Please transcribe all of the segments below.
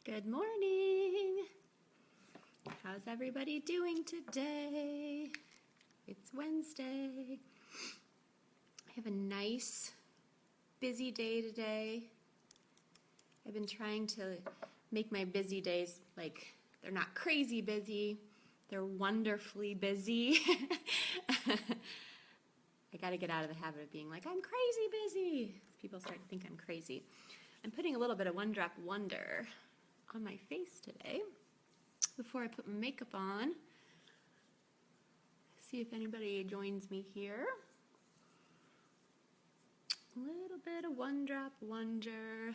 Good morning. How's everybody doing today? It's Wednesday. I have a nice, busy day today. I've been trying to make my busy days like they're not crazy busy. They're wonderfully busy. I got to get out of the habit of being like, I'm crazy busy. People start to think I'm crazy. I'm putting a little bit of One Drop Wonder on my face today before I put my makeup on. See if anybody joins me here. A little bit of One Drop Wonder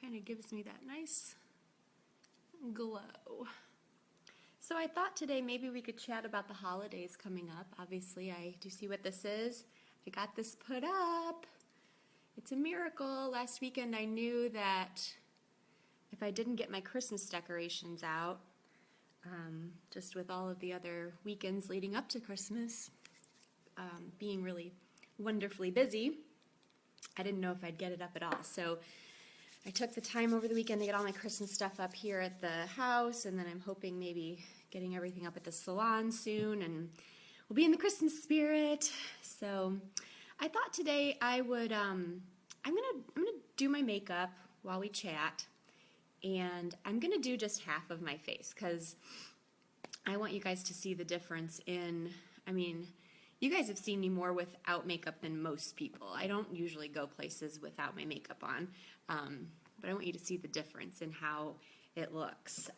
kind of gives me that nice glow. So I thought today maybe we could chat about the holidays coming up. Obviously, do you see what this is? I got this put up. It's a miracle. Last weekend I knew that if I didn't get my Christmas decorations out, just with all of the other weekends leading up to Christmas, being really wonderfully busy, I didn't know if I'd get it up at all. So I took the time over the weekend to get all my Christmas stuff up here at the house, and then I'm hoping maybe getting everything up at the salon soon, and we'll be in the Christmas spirit. So I thought today I would, I'm gonna do my makeup while we chat, and I'm gonna do just half of my face because I want you guys to see the difference in, you guys have seen me more without makeup than most people. I don't usually go places without my makeup on, but I want you to see the difference in how it looks.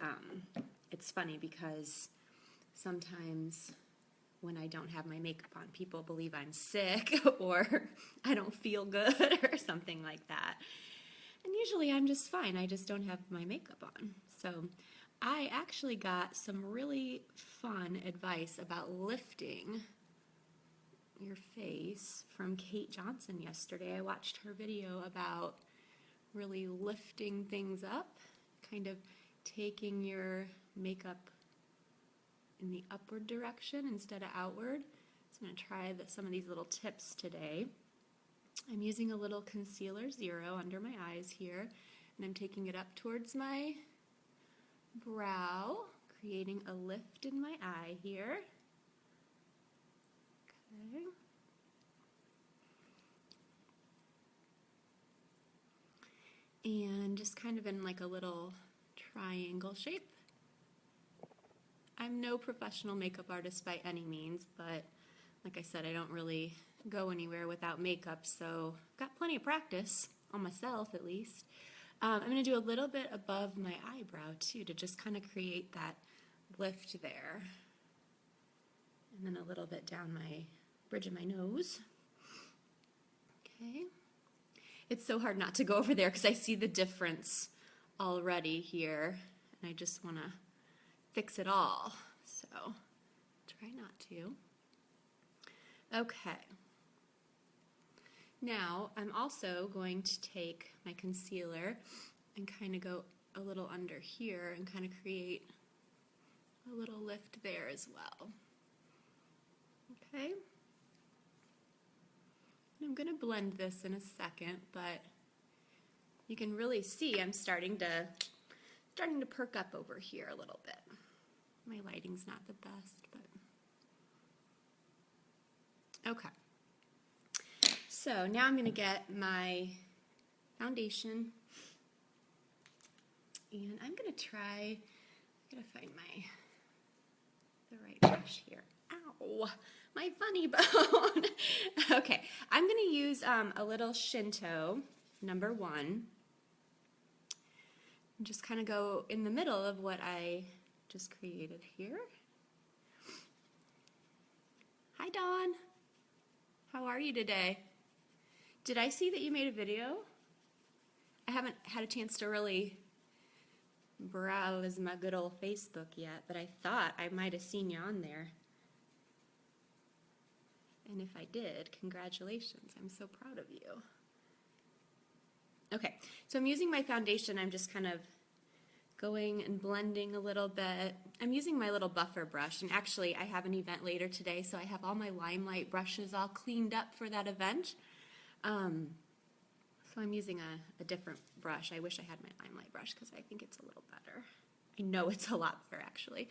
It's funny because sometimes when I don't have my makeup on, people believe I'm sick or I don't feel good or something like that. And usually I'm just fine. I just don't have my makeup on. So I actually got some really fun advice about lifting your face from Kate Johnson yesterday. I watched her video about really lifting things up, kind of taking your makeup in the upward direction instead of outward. So I'm going to try some of these little tips today. I'm using a little concealer zero under my eyes here, and I'm taking it up towards my brow, creating a lift in my eye here. Okay. And just kind of in like a little triangle shape. I'm no professional makeup artist by any means, but like I said, I don't really go anywhere without makeup, so I've got plenty of practice on myself at least. I'm going to do a little bit above my eyebrow too to just kind of create that lift there. And then a little bit down my bridge of my nose. Okay. It's so hard not to go over there because I see the difference already here, and I just want to fix it all, so try not to. Okay. Now I'm also going to take my concealer and kind of go a little under here and kind of create a little lift there as well. Okay. I'm going to blend this in a second, but you can really see I'm starting to perk up over here a little bit. My lighting's not the best, but okay. So now I'm going to get my foundation, and I'm going to try, I gotta find the right brush here. Ow, my funny bone. Okay, I'm going to use a little Shinto number 1, and just kind of go in the middle of what I just created here. Hi, Dawn. How are you today? Did I see that you made a video? I haven't had a chance to really browse my good old Facebook yet, but I thought I might have seen you on there. And if I did, congratulations. I'm so proud of you. Okay, so I'm using my foundation. I'm just kind of going and blending a little bit. I'm using my little buffer brush, and actually I have an event later today, so I have all my LimeLight brushes all cleaned up for that event. So I'm using a different brush. I wish I had my LimeLight brush because I think it's a little better. I know it's a lot better actually.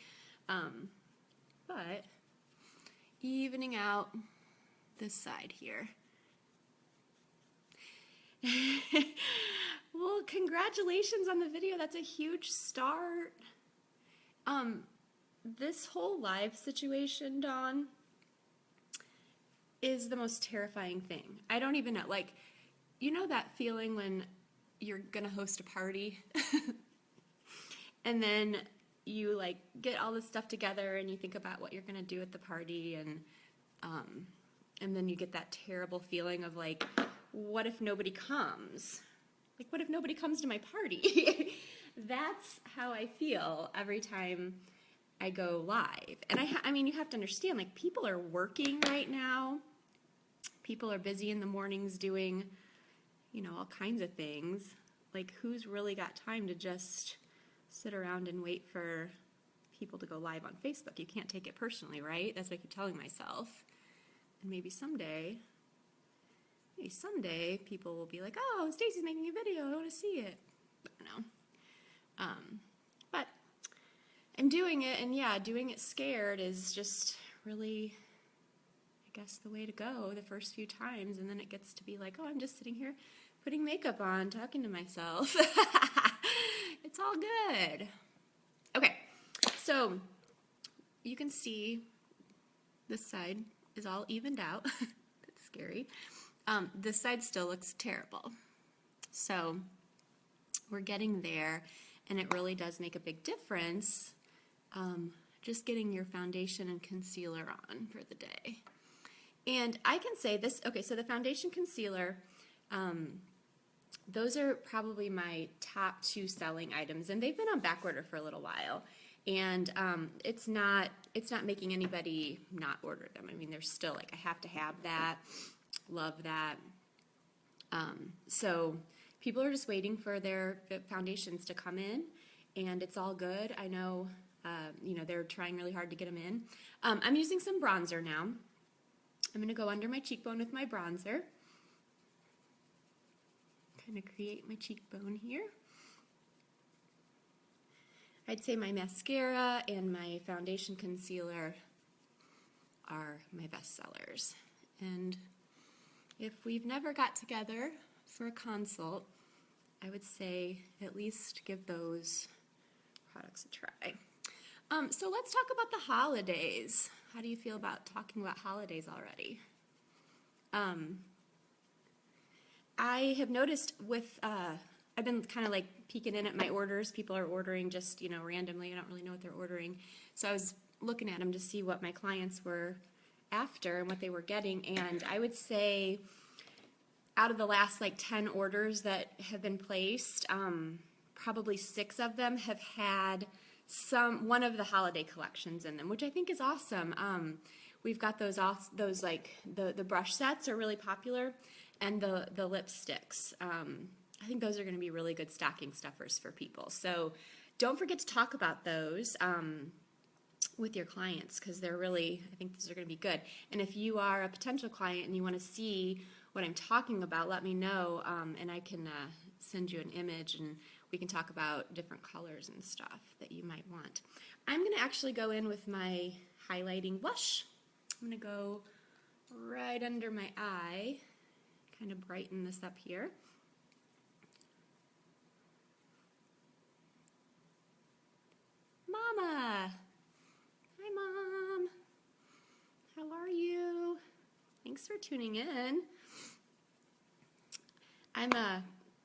But evening out this side here. Well, congratulations on the video. That's a huge start. This whole live situation, Dawn, is the most terrifying thing. I don't even know, like, you know that feeling when you're gonna host a party and then you like get all this stuff together and you think about what you're gonna do at the party, and then you get that terrible feeling of like, what if nobody comes? Like, what if nobody comes to my party? That's how I feel every time I go live. And I mean, you have to understand, like, people are working right now. People are busy in the mornings doing, you know, all kinds of things. Like, who's really got time to just sit around and wait for people to go live on Facebook? You can't take it personally, right? That's what I keep telling myself. And maybe someday people will be like, oh, Stacy's making a video, I want to see it. I don't know. But I'm doing it, and yeah, doing it scared is just really, I guess, the way to go the first few times, and then it gets to be like, oh, I'm just sitting here putting makeup on, talking to myself. It's all good. Okay, so you can see this side is all evened out. That's scary. This side still looks terrible. So we're getting there, and it really does make a big difference just getting your foundation and concealer on for the day. And I can say this, okay, so the foundation concealer, those are probably my top 2 selling items, and they've been on back order for a little while. And it's not making anybody not order them. I mean, they're still like, I have to have that. Love that. So people are just waiting for their foundations to come in, and it's all good. I know, you know, they're trying really hard to get them in. I'm using some bronzer now. I'm going to go under my cheekbone with my bronzer. Kind of create my cheekbone here. I'd say my mascara and my foundation concealer are my best sellers. And if we've never got together for a consult, I would say at least give those products a try. So let's talk about the holidays. How do you feel about talking about holidays already? I have noticed with, I've been kind of like peeking in at my orders. People are ordering just, you know, randomly. I don't really know what they're ordering. So I was looking at them to see what my clients were after and what they were getting. And I would say out of the last like 10 orders that have been placed, probably 6 of them have had one of the holiday collections in them, which I think is awesome. We've got those like the brush sets are really popular, and the lipsticks. I think those are going to be really good stocking stuffers for people. So don't forget to talk about those with your clients, because they're really, I think these are going to be good. And if you are a potential client and you want to see what I'm talking about, let me know, and I can send you an image, and we can talk about different colors and stuff that you might want. I'm going to actually go in with my highlighting blush. I'm going to go right under my eye, kind of brighten this up here. Mama! Hi, Mom! How are you? Thanks for tuning in.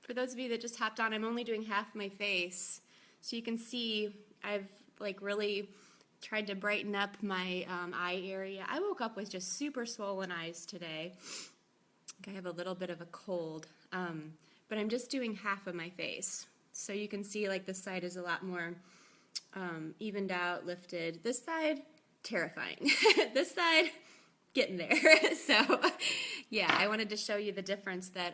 For those of you that just hopped on, I'm only doing half my face. So you can see I've like really tried to brighten up my eye area. I woke up with just super swollen eyes today. I think I have a little bit of a cold, but I'm just doing half of my face. So you can see like this side is a lot more evened out, lifted. This side, terrifying. This side, getting there. So yeah, I wanted to show you the difference that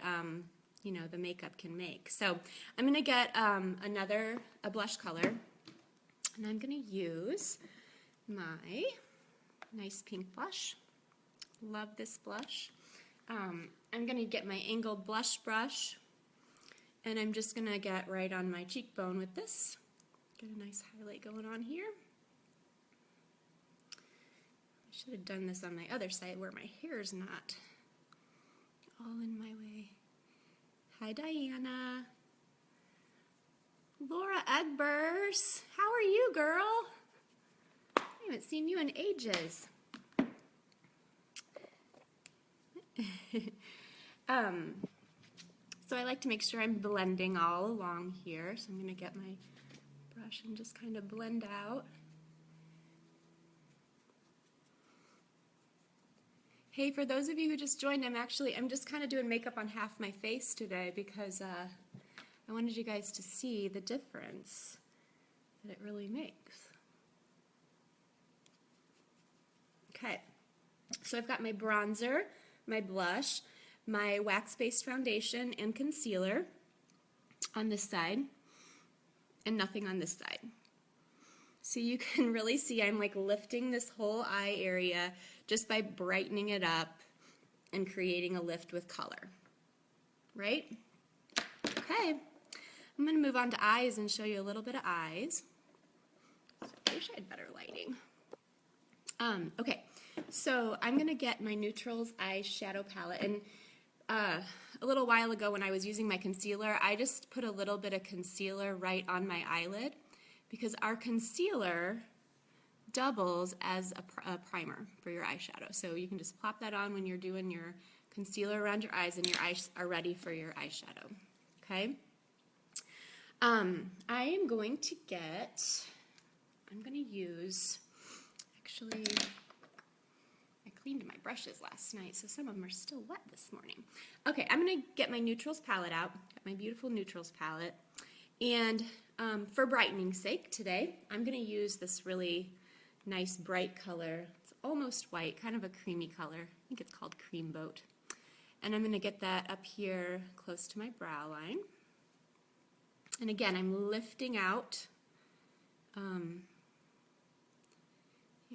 you know, the makeup can make. So I'm going to get a blush color, and I'm going to use my nice pink blush. Love this blush. I'm going to get my angled blush brush, And I'm just going to get right on my cheekbone with this. Get a nice highlight going on here. I should have done this on my other side where my hair is not all in my way. Hi, Diana. Laura Egbers, how are you, girl? I haven't seen you in ages. So I like to make sure I'm blending all along here. So I'm going to get my brush and just kind of blend out. Hey, for those of you who just joined, I'm just kind of doing makeup on half my face today because I wanted you guys to see the difference that it really makes. Okay, so I've got my bronzer, my blush, my wax-based foundation and concealer on this side, and nothing on this side. So you can really see I'm like lifting this whole eye area just by brightening it up and creating a lift with color, right? Okay, I'm going to move on to eyes and show you a little bit of eyes. So I wish I had better lighting. Okay, so I'm going to get my Neutrals eyeshadow palette, and a little while ago when I was using my concealer, I just put a little bit of concealer right on my eyelid because our concealer doubles as a primer for your eyeshadow. So you can just plop that on when you're doing your concealer around your eyes and your eyes are ready for your eyeshadow. Okay? I am going to use, actually, I cleaned my brushes last night, so some of them are still wet this morning. Okay, I'm going to get my Neutrals palette out, got my beautiful Neutrals palette, and for brightening sake today, I'm going to use this really nice bright color. It's almost white, kind of a creamy color. I think it's called Cream Boat. And I'm going to get that up here close to my brow line. And again, I'm lifting out. You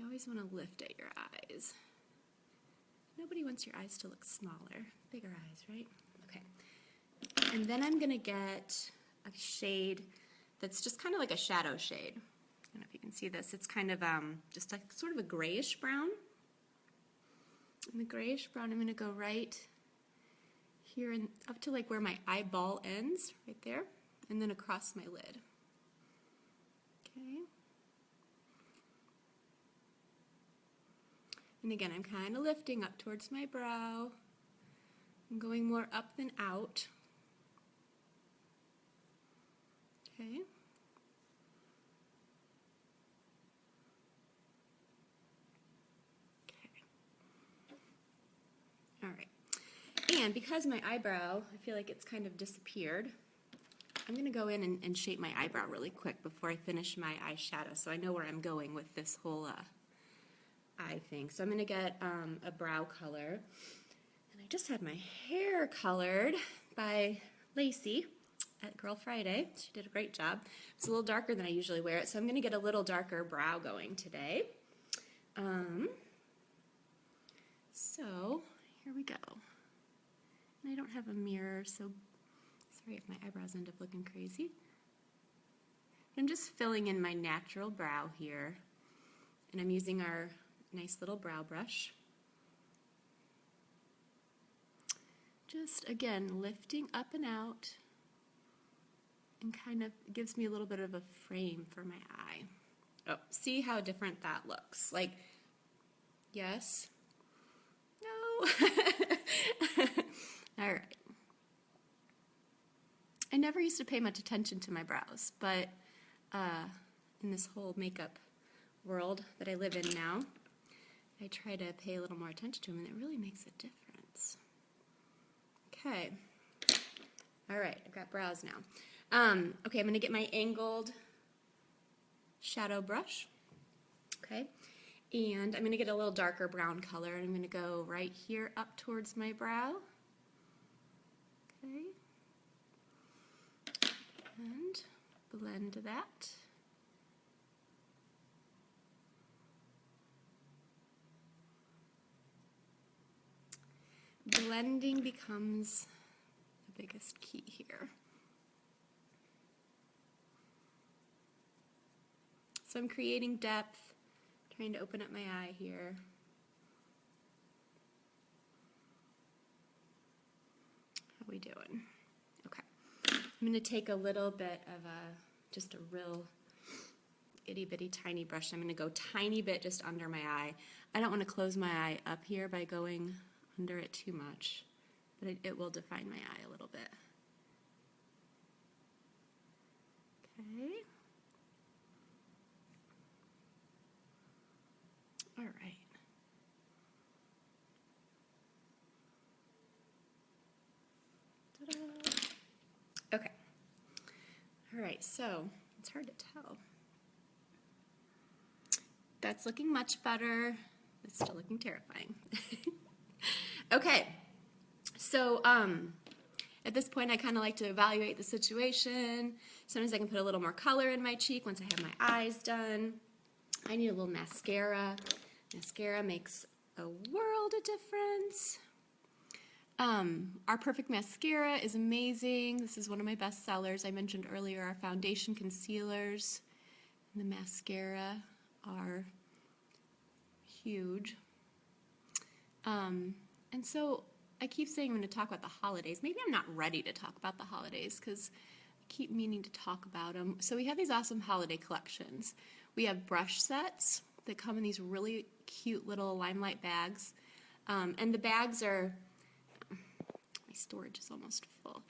always want to lift at your eyes. Nobody wants your eyes to look smaller. Bigger eyes, right? Okay. And then I'm going to get a shade that's just kind of like a shadow shade. I don't know if you can see this. It's kind of just like sort of a grayish brown. And the grayish brown, I'm going to go right here and up to like where my eyeball ends, right there, and then across my lid. Okay. And again, I'm kind of lifting up towards my brow. I'm going more up than out. Okay. All right. And because my eyebrow, I feel like it's kind of disappeared, I'm going to go in and shape my eyebrow really quick before I finish my eyeshadow so I know where I'm going with this whole eye thing. So I'm going to get a brow color. And I just had my hair colored by Lacey at Girl Friday. She did a great job. It's a little darker than I usually wear it, so I'm going to get a little darker brow going today. So here we go. And I don't have a mirror, so sorry if my eyebrows end up looking crazy. I'm just filling in my natural brow here, and I'm using our nice little brow brush. Just, again, lifting up and out, and kind of gives me a little bit of a frame for my eye. Oh, see how different that looks? Like, yes? No? All right. I never used to pay much attention to my brows, but in this whole makeup world that I live in now, I try to pay a little more attention to them, and it really makes a difference. Okay. All right, I've got brows now. Okay, I'm going to get my angled shadow brush. Okay, and I'm going to get a little darker brown color, and I'm going to go right here up towards my brow. Okay. And blend that. Blending becomes the biggest key here. So I'm creating depth, trying to open up my eye here. How we doing? Okay. I'm going to take a little bit of just a real itty bitty tiny brush. I'm going to go tiny bit just under my eye. I don't want to close my eye up here by going under it too much, but it will define my eye a little bit. Okay. All right. Ta-da. Okay. All right, so it's hard to tell. That's looking much better. It's still looking terrifying. Okay, so at this point I kind of like to evaluate the situation. Sometimes I can put a little more color in my cheek once I have my eyes done. I need a little mascara. Mascara makes a world of difference. Our Perfect Mascara is amazing. This is one of my best sellers. I mentioned earlier our foundation concealers and the mascara are huge. And so I keep saying I'm going to talk about the holidays. Maybe I'm not ready to talk about the holidays because I keep meaning to talk about them. So we have these awesome holiday collections. We have brush sets that come in these really cute little LimeLight bags. And the bags are, my storage is almost full.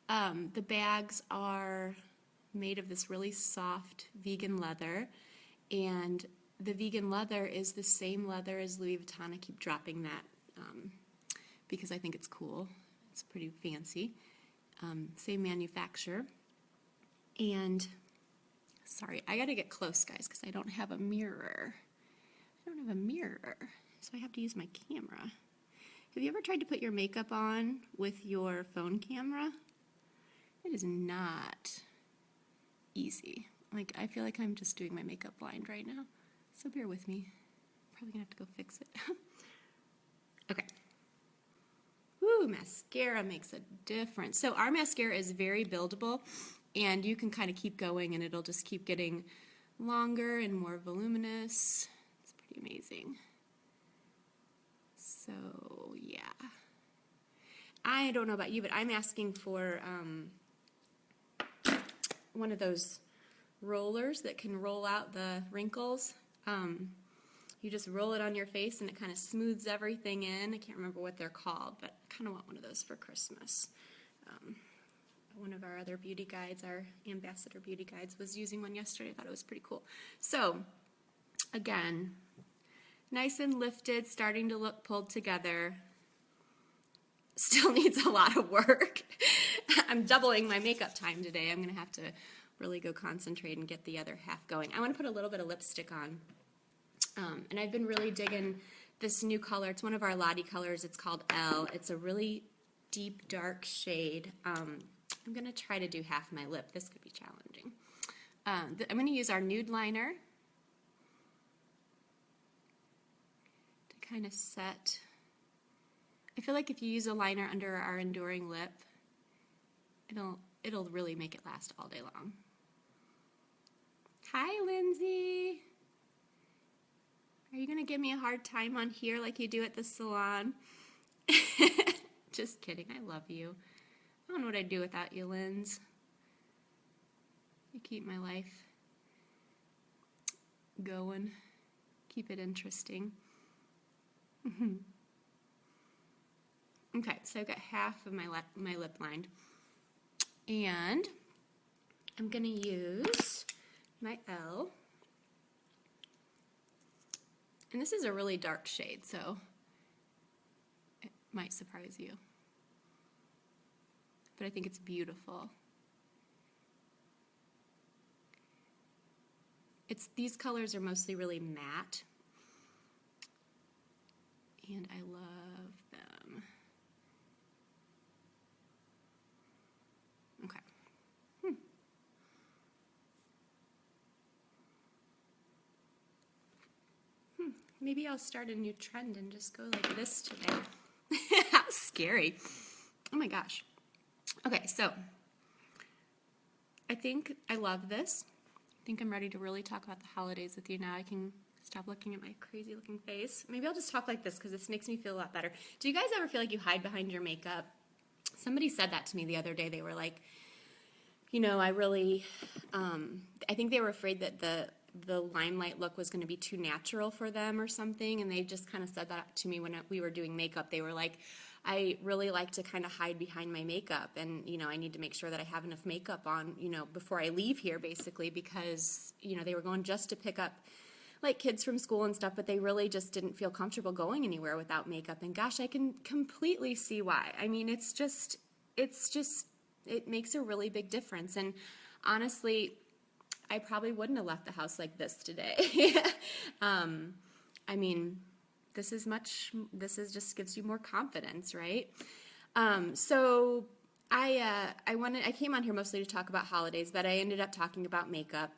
The bags are made of this really soft vegan leather, and the vegan leather is the same leather as Louis Vuitton. I keep dropping that because I think it's cool. It's pretty fancy. Same manufacturer. And, sorry, I gotta get close, guys, because I don't have a mirror. I don't have a mirror, so I have to use my camera. Have you ever tried to put your makeup on with your phone camera? It is not easy. Like, I feel like I'm just doing my makeup blind right now. So bear with me. Probably gonna have to go fix it. Okay. Woo, mascara makes a difference. So our mascara is very buildable, and you can kind of keep going and it'll just keep getting longer and more voluminous. It's pretty amazing. So, yeah. I don't know about you, but I'm asking for one of those rollers that can roll out the wrinkles. You just roll it on your face and it kind of smooths everything in. I can't remember what they're called, but I kind of want one of those for Christmas. One of our other beauty guides, our ambassador beauty guides, was using one yesterday. I thought it was pretty cool. So, again, nice and lifted, starting to look pulled together. Still needs a lot of work. I'm doubling my makeup time today. I'm going to have to really go concentrate and get the other half going. I want to put a little bit of lipstick on. And I've been really digging this new color. It's one of our Lottie colors. It's called L. It's a really deep, dark shade. I'm going to try to do half my lip. This could be challenging. I'm going to use our nude liner to kind of set. I feel like if you use a liner under our enduring lip, it'll really make it last all day long. Hi, Lindsay. Are you going to give me a hard time on here like you do at the salon? Just kidding. I love you. I don't know what I'd do without you, Linz. You keep my life going. Keep it interesting. Okay, so I've got half of my lip lined. And I'm going to use my L. And this is a really dark shade, so it might surprise you. But I think it's beautiful. These colors are mostly really matte. And I love them. Okay. Maybe I'll start a new trend and just go like this today. How scary. Oh my gosh. Okay, so I think I love this. think I'm ready to really talk about the holidays with you now. I can stop looking at my crazy looking face. Maybe I'll just talk like this because this makes me feel a lot better. Do you guys ever feel like you hide behind your makeup? Somebody said that to me the other day. They were like, you know, I really, I think they were afraid that the LimeLight look was going to be too natural for them or something, and they just kind of said that to me when we were doing makeup. They were like, I really like to kind of hide behind my makeup, and, you know, I need to make sure that I have enough makeup on, you know, before I leave here, basically, because, you know, they were going just to pick up, like, kids from school and stuff, but they really just didn't feel comfortable going anywhere without makeup, and gosh, I can completely see why. I mean, it makes a really big difference, and honestly, I probably wouldn't have left the house like this today. I mean, this just gives you more confidence, right? So I came on here mostly to talk about holidays, but I ended up talking about makeup,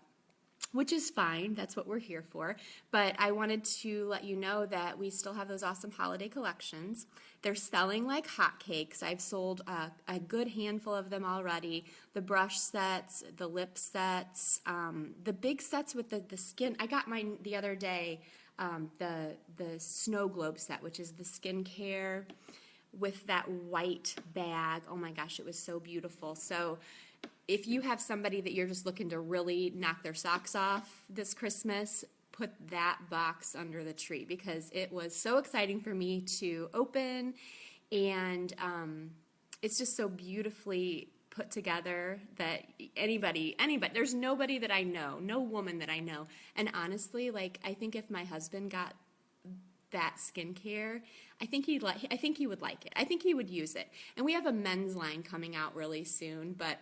which is fine. That's what we're here for. But I wanted to let you know that we still have those awesome holiday collections. They're selling like hotcakes. I've sold a good handful of them already. The brush sets, the lip sets, the big sets with the skin. I got mine the other day, the snow globe set, which is the skincare with that white bag. Oh my gosh, it was so beautiful. So if you have somebody that you're just looking to really knock their socks off this Christmas, put that box under the tree, because it was so exciting for me to open, and it's just so beautifully put together that anybody, there's nobody that I know, no woman that I know, and honestly, like, I think if my husband got that skincare, I think he would like it. I think he would use it. And we have a men's line coming out really soon, but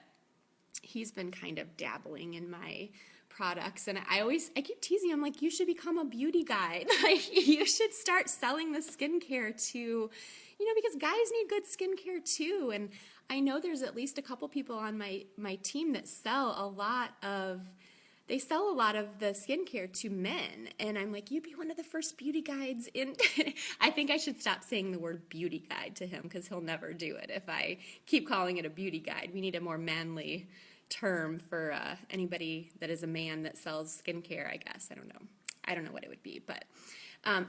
he's been kind of dabbling in my products, and I keep teasing him, like, you should become a beauty guide. Like, you should start selling the skincare to, you know, because guys need good skincare too. And I know there's at least a couple people on my team that sell a lot of the skincare to men, and I'm like, you'd be one of the first beauty guides in. I think I should stop saying the word beauty guide to him, because he'll never do it if I keep calling it a beauty guide. We need a more manly term for anybody that is a man that sells skincare, I guess. I don't know what it would be, but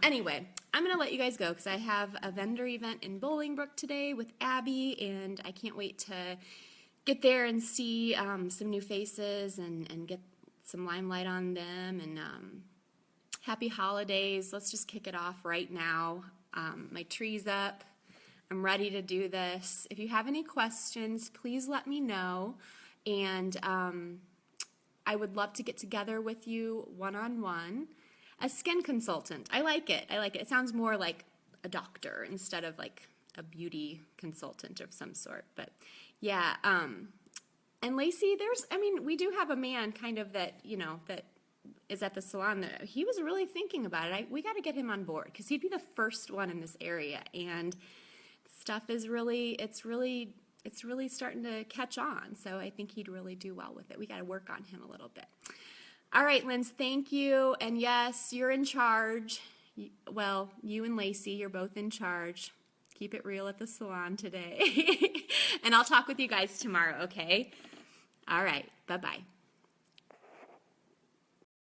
anyway, I'm gonna let you guys go because I have a vendor event in Bolingbrook today with Abby, and I can't wait to get there and see some new faces and get some limelight on them, and happy holidays. Let's just kick it off right now. My tree's up. I'm ready to do this. If you have any questions, please let me know. And I would love to get together with you one-on-one. A skin consultant. I like it. It sounds more like a doctor instead of like a beauty consultant of some sort. But yeah, and Lacey, we do have a man kind of that, you know, that is at the salon that he was really thinking about it. We got to get him on board because he'd be the first one in this area, and stuff is really starting to catch on. So I think he'd really do well with it. We got to work on him a little bit. All right, Linz, thank you. And yes, you're in charge. Well, you and Lacey, you're both in charge. Keep it real at the salon today. And I'll talk with you guys tomorrow, okay? All right, bye-bye.